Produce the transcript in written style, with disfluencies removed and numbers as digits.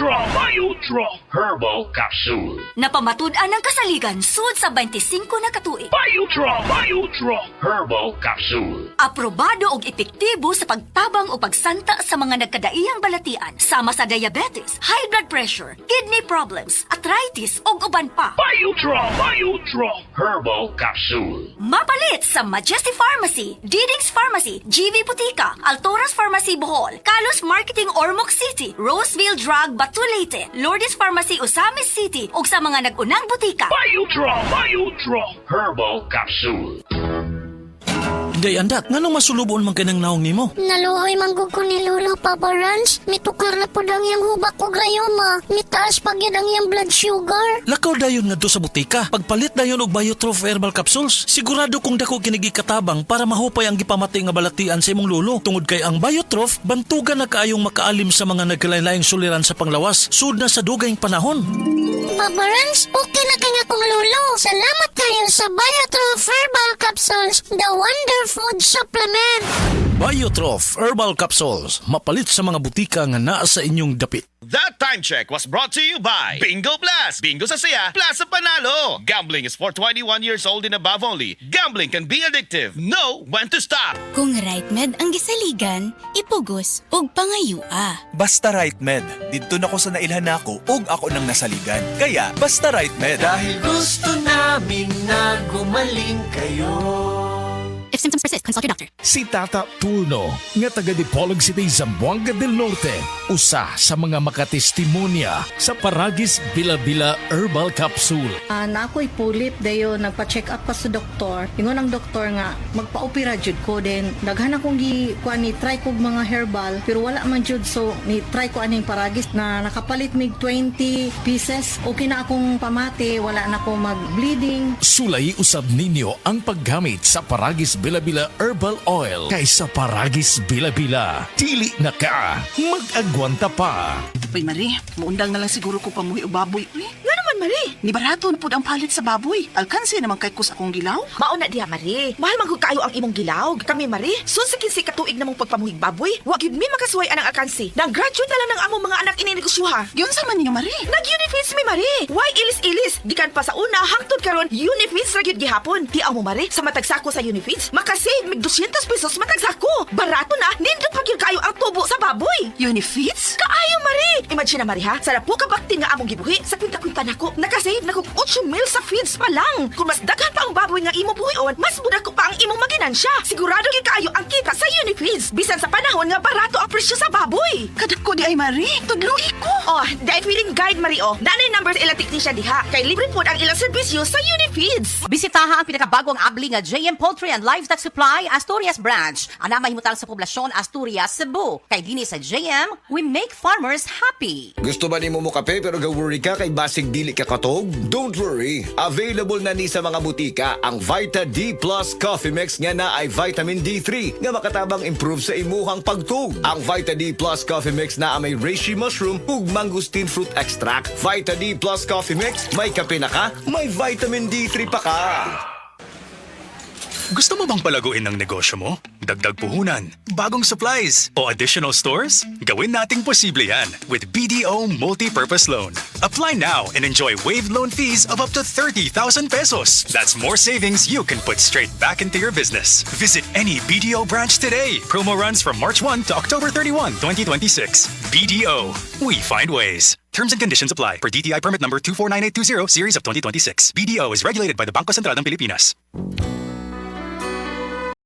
Biodraw Herbal Capsule. Napamatud-an ng kasaligan sud sa 25 na katuig. Biodraw Herbal Capsule. Aprobado og epektibo sa pagtabang o pagsanta sa mga nagkadaiyang balatian sama sa diabetes, high blood pressure, kidney problems, arthritis ug uban pa. Biodraw Herbal Capsule. Mapalit sa Majesty Pharmacy, Diding's Pharmacy, GV Putika, Altoras Pharmacy Bohol, Kalos Marketing Ormoc City, Roseville Drug Batulete, Lourdes Pharmacy Osamis City ug sa mga nag-unang butika. Biodraw Herbal Capsule. Day andak, ngano masulubon man kanang naong nimo? Naluhoy manggug ko ni Lolo, Papa Rans. Mitukar na po ang iyang hubak ko grayoma. Mitaas pag yun ang iyang blood sugar. Lakaw dayon ngadto sa butika. Pagpalit dayon og Biotrof Herbal Capsules, sigurado kung dako kinigi katabang para mahupay ang gipamatay nga balatian sa imong lolo. Tungod kay ang Biotrof bantugan na kaayong makaalim sa mga nagkalain-laing suliran sa panglawas sud na sa dugayng panahon. Papa Rans, okay na kaya kong Lolo. Salamat kayo sa Biotrof Herbal Capsules, the Wonder Food Supplement. Biotrof Herbal Capsules, mapalit sa mga butika nga naa sa inyong dapit. That time check was brought to you by Bingo Plus. Bingo sa saya, plus sa panalo. Gambling is for 21 years old and above only. Gambling can be addictive. Know when to stop. Kung right med ang gisaligan, ipugos ug pangayua. Basta right med. Didto na ko sa nailhan nako ug ako nang nasaligan. Kaya basta right med. Dahil gusto namin na gumaling kayo. If symptoms persist, consult your doctor. Si Tata Turno, nga taga Dipolog City, Zamboanga del Norte, usa sa mga makatestimonya sa Paragis Bila-Bila Herbal Capsule. Na ako'y pulip dayo nagpa-check up pa sa doktor. Ingon ang doktor nga magpa-opera jud ko din. Daghan akong ni try kog mga herbal pero wala man jud, so ni try ko aning Paragis na nakapalit mig 20 pieces. Okay na akong pamati, wala na ako mag-bleeding. Sulay usab ninyo ang paggamit sa Paragis Bila-Bila Herbal Oil kaysa Paragis Bila-Bila. Dili na ka, mag-agwanta pa. Uy, Marie, maundang na lang siguro ko pamuhi o baboy. Uy, nga naman, Marie. Ni barato na po ang palit sa baboy. Alkansi naman kay kus akong gilaw. Mauna diha, Marie. Mahal magkog kayo ang imong gilaw. Kami, Marie, sunsikin si katuig namong pagpamuhig baboy. Wag yun mi makasuway anang alkansi. Nag-graduate na lang ng among mga anak ininegosyoha. Yun sa man niyo, Marie. Nag-Unifeeds mi, Marie. Why ilis-ilis? Gikan pa sa una, hangtod karon Unifeeds ra gyud gihapon. Di mo, Marie, sa matagsako sa Unifeeds, makasave mig 200 pesos matagsako. Barato na, nindot pa gyud kayo ang tubo sa baboy. Unifeeds? Kaayo, Marie. Imagine na, Marie, ha? Sa po kabaktin nga among gibuhi, sa kwinta-kwinta nako, nakasave na kog 8 mil sa feeds pa lang. Kung mas daghan pa ang baboy nga imo buhion, mas muda ko pa ang imong maginansya. Sigurado gyud kaayo ang kita sa Unifeeds. Bisan sa panahon nga barato ang presyo sa baboy. Kadako di ay, Marie. Tudluhi ko. Oh, dahil feeling guide, Marie, oh. Nanay numbers ilang technician diha. Kay libre po ang ilang serbisyo sa Unifeeds. Bisitaha ang pinakabagong abli nga JM Poultry and Livestock Supply Asturias Branch. Ana mahimutang sa poblasyon Asturias, Cebu. Kay dinhi sa JM, we make farmers happy. Gusto ba nimo mo kape pero ga-worry ka kay basig dili ka katog? Don't worry. Available na ni sa mga butika ang Vita D Plus Coffee Mix nga na ay vitamin D3 nga makatabang improve sa imuhang pagtug. Ang Vita D Plus Coffee Mix na may reishi mushroom ug mangosteen fruit extract. Vita D Plus Coffee Mix, may kape na ka, may vitamin D3 pa ka. Gusto mo bang palaguin ang negosyo mo? Dagdag puhunan, bagong supplies, o additional stores? Gawin nating posible yan with BDO Multi-Purpose Loan. Apply now and enjoy waived loan fees of up to 30,000 pesos. That's more savings you can put straight back into your business. Visit any BDO branch today. Promo runs from March 1 to October 31, 2026. BDO. We find ways. Terms and conditions apply per DTI permit number 249820 series of 2026. BDO is regulated by the Bangko Sentral ng Pilipinas.